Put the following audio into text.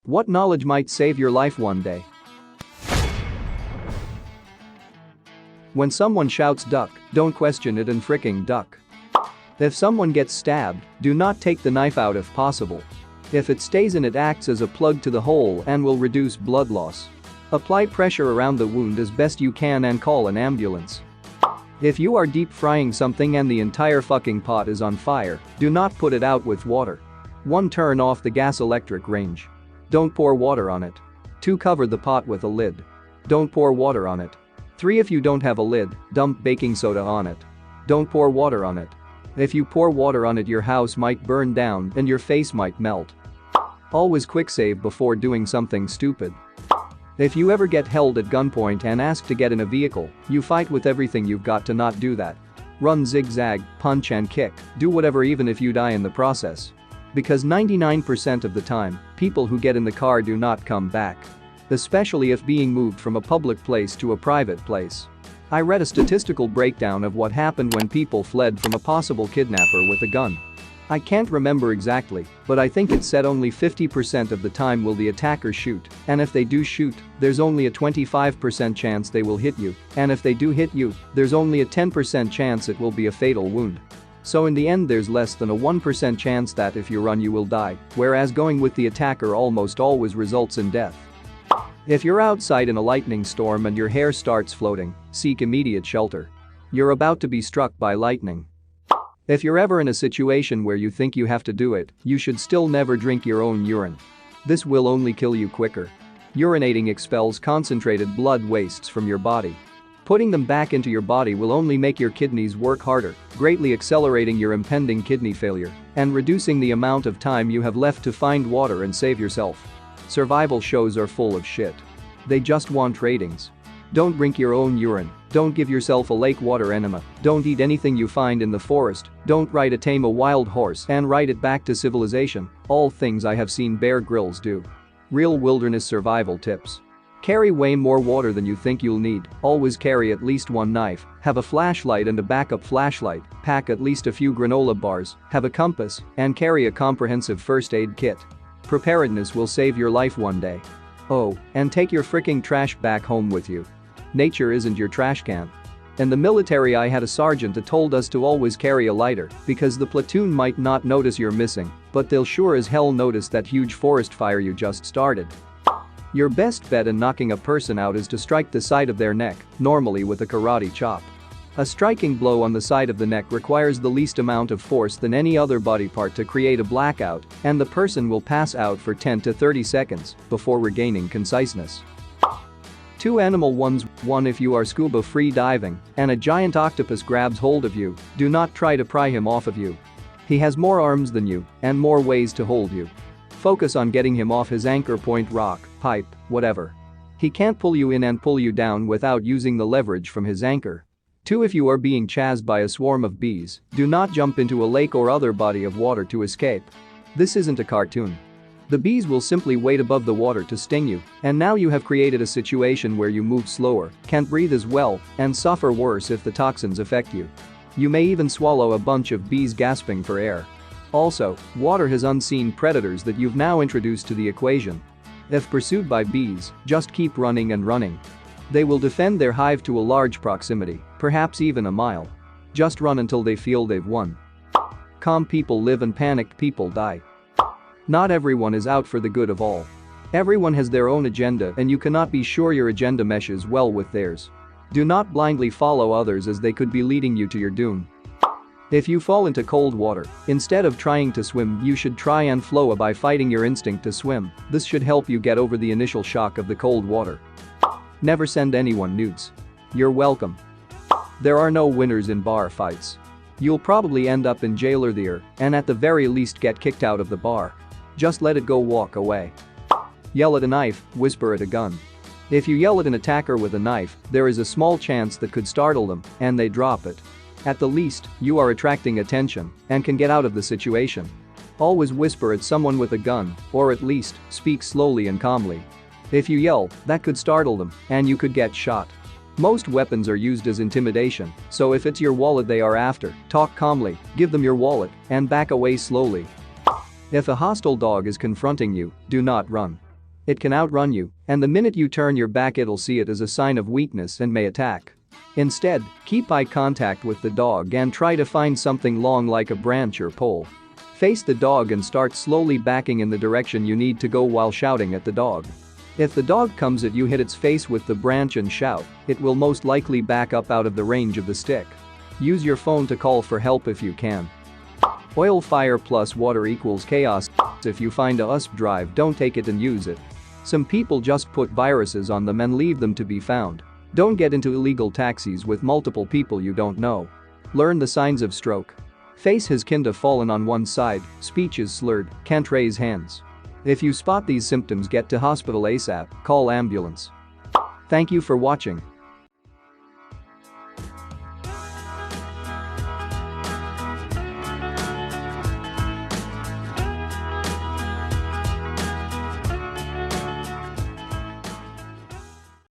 What knowledge might save your life one day? When someone shouts duck, don't question it and fricking duck. If someone gets stabbed, do not take the knife out if possible. If it stays in, it acts as a plug to the hole and will reduce blood loss. Apply pressure around the wound as best you can and call an ambulance. If you are deep frying something and the entire fucking pot is on fire, do not put it out with water. 1. Turn off the gas electric range. Don't pour water on it. 2. Cover the pot with a lid. Don't pour water on it. 3. If you don't have a lid, dump baking soda on it. Don't pour water on it. If you pour water on it, your house might burn down and your face might melt. Always quick save before doing something stupid. If you ever get held at gunpoint and asked to get in a vehicle, you fight with everything you've got to not do that. Run, zigzag, punch and kick, do whatever even if you die in the process. Because 99% of the time, people who get in the car do not come back. Especially if being moved from a public place to a private place. I read a statistical breakdown of what happened when people fled from a possible kidnapper with a gun. I can't remember exactly, but I think it said only 50% of the time will the attacker shoot, and if they do shoot, there's only a 25% chance they will hit you, and if they do hit you, there's only a 10% chance it will be a fatal wound. So in the end there's less than a 1% chance that if you run you will die, whereas going with the attacker almost always results in death. If you're outside in a lightning storm and your hair starts floating, seek immediate shelter. You're about to be struck by lightning. If you're ever in a situation where you think you have to do it, you should still never drink your own urine. This will only kill you quicker. Urinating expels concentrated blood wastes from your body. Putting them back into your body will only make your kidneys work harder, greatly accelerating your impending kidney failure and reducing the amount of time you have left to find water and save yourself. Survival shows are full of shit. They just want ratings. Don't drink your own urine. Don't give yourself a lake water enema. Don't eat anything you find in the forest. Don't try to tame a wild horse and ride it back to civilization. All things I have seen Bear Grylls do. Real wilderness survival tips. Carry way more water than you think you'll need. Always carry at least 1 knife. Have a flashlight and a backup flashlight. Pack at least a few granola bars. Have a compass and carry a comprehensive first aid kit. Preparedness will save your life one day. Oh, and take your fricking trash back home with you. Nature isn't your trash can. In the military I had a sergeant that told us to always carry a lighter because the platoon might not notice you're missing, but they'll sure as hell notice that huge forest fire you just started. Your best bet in knocking a person out is to strike the side of their neck, normally with a karate chop. A striking blow on the side of the neck requires the least amount of force than any other body part to create a blackout, and the person will pass out for 10 to 30 seconds before regaining consciousness. 2 animal ones. 1. If you are scuba free diving and a giant octopus grabs hold of you, do not try to pry him off of you. He has more arms than you and more ways to hold you. Focus on getting him off his anchor point, rock, pipe, whatever. He can't pull you in and pull you down without using the leverage from his anchor. 2. If you are being chased by a swarm of bees, do not jump into a lake or other body of water to escape. This isn't a cartoon. The bees will simply wait above the water to sting you, and now you have created a situation where you move slower, can't breathe as well, and suffer worse if the toxins affect you. You may even swallow a bunch of bees gasping for air. Also, water has unseen predators that you've now introduced to the equation. If pursued by bees, just keep running and running. They will defend their hive to a large proximity, perhaps even a mile. Just run until they feel they've won. Calm people live and panicked people die. Not everyone is out for the good of all. Everyone has their own agenda and you cannot be sure your agenda meshes well with theirs. Do not blindly follow others as they could be leading you to your doom. If you fall into cold water, instead of trying to swim, you should try and flow by fighting your instinct to swim. This should help you get over the initial shock of the cold water. Never send anyone nudes. You're welcome. There are no winners in bar fights. You'll probably end up in jail or there, and at the very least get kicked out of the bar. Just let it go, walk away. Yell at a knife, whisper at a gun. If you yell at an attacker with a knife, there is a small chance that could startle them, and they drop it. At the least, you are attracting attention and can get out of the situation. Always whisper at someone with a gun, or at least, speak slowly and calmly. If you yell, that could startle them, and you could get shot. Most weapons are used as intimidation, so if it's your wallet they are after, talk calmly, give them your wallet, and back away slowly. If a hostile dog is confronting you, do not run. It can outrun you, and the minute you turn your back it'll see it as a sign of weakness and may attack. Instead, keep eye contact with the dog and try to find something long like a branch or pole. Face the dog and start slowly backing in the direction you need to go while shouting at the dog. If the dog comes at you, hit its face with the branch and shout, it will most likely back up out of the range of the stick. Use your phone to call for help if you can. Oil fire plus water equals chaos. If you find a USB drive, don't take it and use it. Some people just put viruses on them and leave them to be found. Don't get into illegal taxis with multiple people you don't know. Learn the signs of stroke. Face has kinda fallen on one side, speech is slurred, can't raise hands. If you spot these symptoms, get to hospital ASAP, call ambulance. Thank you for watching.